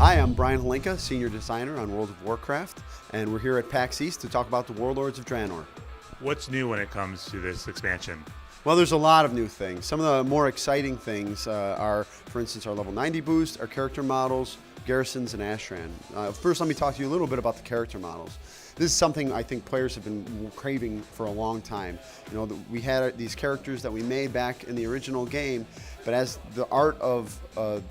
Hi, I'm Brian Holinka, Senior Designer on World of Warcraft, and we're here at PAX East to talk about the Warlords of Draenor. What's new when it comes to this expansion? Well, there's a lot of new things. Some of the more exciting things are, for instance, our level 90 boost, our character models, garrisons, and Ashran. First, let me talk to you a little bit about the character models. This is something I think players have been craving for a long time. You know, we had these characters that we made back in the original game, but as the art of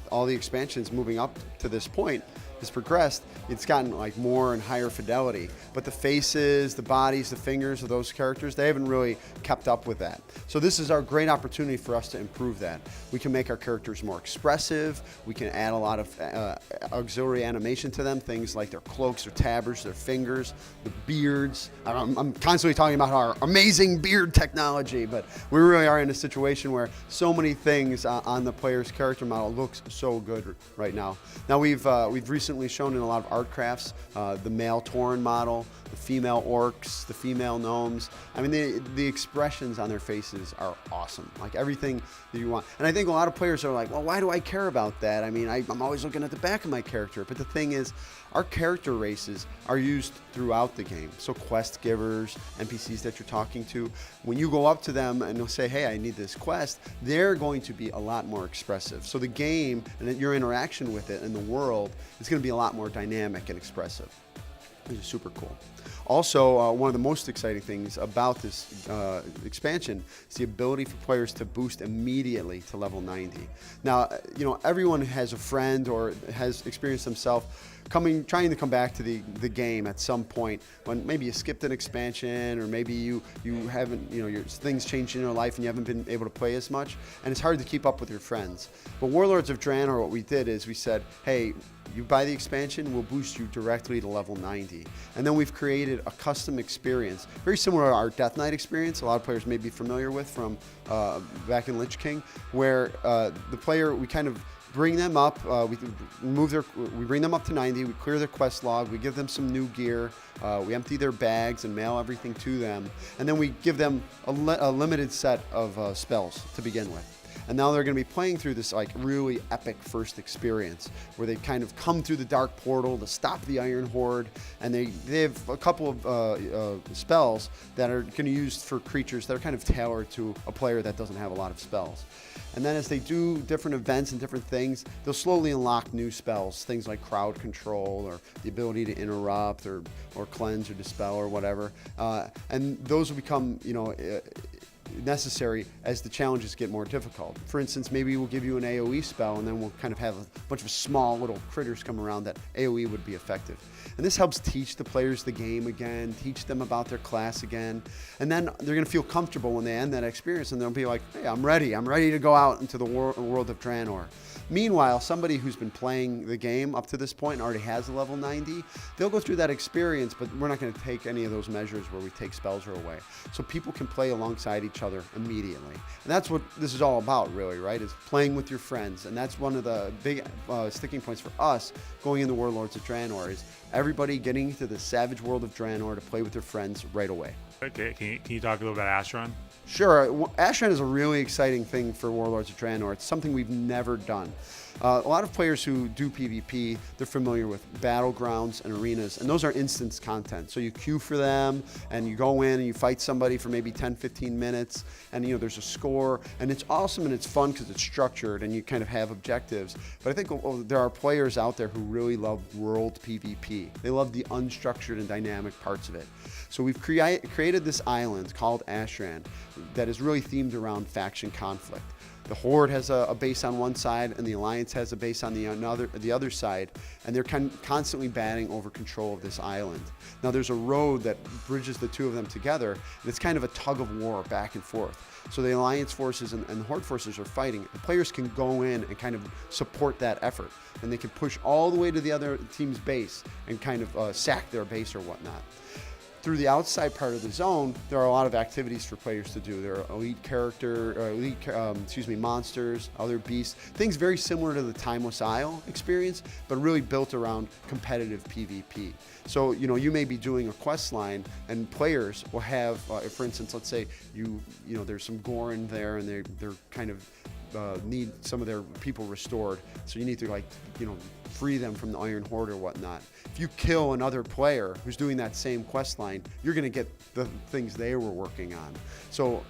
all the expansions moving up to this point has progressed, it's gotten like more and higher fidelity. But the faces, the bodies, the fingers of those characters, they haven't really kept up with that. So this is our great opportunity for us to improve that. We can make our characters more expressive. We can add a lot of auxiliary animation to them, things like their cloaks, their tabards, their fingers, the beards. I'm constantly talking about our amazing beard technology, but we really are in a situation where so many things on the player's character model looks so good right now. Now we've recently shown in a lot of art crafts the male Tauren model, the female orcs, the female gnomes. I mean, the expressions on their faces are awesome. Like everything that you want. And I think a lot of players are like, well, why do I care about that? I mean, I'm always looking at the back of my character. But the thing is, our character races are used throughout the game. So quest givers, NPCs that you're talking to, when you go up to them and they'll say, hey, I need this quest, they're going to be a lot more expressive. So the game and your interaction with it and the world is going to be a lot more dynamic and expressive. Which is super cool. Also, one of the most exciting things about this expansion is the ability for players to boost immediately to level 90. Now, you know, everyone has a friend or has experienced themselves trying to come back to the game at some point when maybe you skipped an expansion or maybe you haven't, you know, things changed in your life and you haven't been able to play as much, and it's hard to keep up with your friends. But Warlords of Draenor, what we did is we said, hey, you buy the expansion, we'll boost you directly to level 90. And then we've created a custom experience, very similar to our Death Knight experience, a lot of players may be familiar with from back in Lich King, where the player, we kind of bring them up, we bring them up to 90, we clear their quest log, we give them some new gear, we empty their bags and mail everything to them, and then we give them a limited set of spells to begin with. And now they're going to be playing through this like really epic first experience where they kind of come through the dark portal to stop the Iron Horde, and they have a couple of spells that are going to be used for creatures that are kind of tailored to a player that doesn't have a lot of spells. And then as they do different events and different things, they'll slowly unlock new spells, things like crowd control or the ability to interrupt or cleanse or dispel or whatever. And those will become, you know, necessary as the challenges get more difficult. For instance, maybe we'll give you an AoE spell and then we'll kind of have a bunch of small little critters come around that AoE would be effective. And this helps teach the players the game again, teach them about their class again, and then they're going to feel comfortable when they end that experience and they'll be like, hey, I'm ready to go out into the world of Draenor. Meanwhile, somebody who's been playing the game up to this point and already has a level 90, they'll go through that experience, but we're not going to take any of those measures where we take spells away. So people can play alongside each other immediately. And that's what this is all about, really, right? Is playing with your friends. And that's one of the big sticking points for us going into Warlords of Draenor is everybody getting into the savage world of Draenor to play with their friends right away. Okay, can you talk a little about Ashran? Sure. Ashran is a really exciting thing for Warlords of Draenor. It's something we've never done. A lot of players who do PvP, they're familiar with battlegrounds and arenas, and those are instance content. So you queue for them, and you go in and you fight somebody for maybe 10, 15 minutes, and you know there's a score, and it's awesome and it's fun because it's structured and you kind of have objectives. But I think there are players out there who really love world PvP. They love the unstructured and dynamic parts of it. So we've created this island called Ashran that is really themed around faction conflict. The Horde has a base on one side, and the Alliance has a base on the other side, and they're constantly batting over control of this island. Now, there's a road that bridges the two of them together, and it's kind of a tug of war back and forth. So the Alliance forces and the Horde forces are fighting. The players can go in and kind of support that effort, and they can push all the way to the other team's base and kind of sack their base or whatnot. Through the outside part of the zone, there are a lot of activities for players to do. There are elite monsters, other beasts, things very similar to the Timeless Isle experience, but really built around competitive PvP. So, you know, you may be doing a quest line, and players will have, for instance, let's say there's some Gorin there, and they're kind of need some of their people restored. So you need to, like, free them from the Iron Horde or whatnot. If you kill another player who's doing that same quest line, you're going to get the things they were working on. So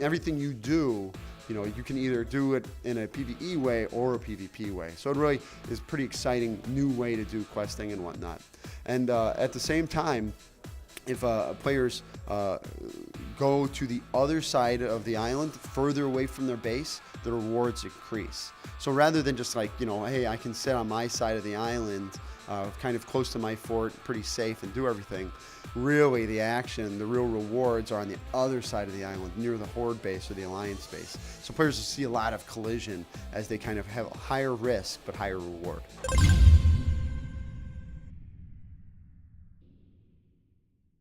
everything you do, you can either do it in a PvE way or a PvP way. So it really is a pretty exciting new way to do questing and whatnot. And at the same time, if players go to the other side of the island, further away from their base, the rewards increase. So rather than just like, hey, I can sit on my side of the island, kind of close to my fort, pretty safe, and do everything, really the action, the real rewards are on the other side of the island, near the Horde base or the Alliance base. So players will see a lot of collision as they kind of have a higher risk but higher reward.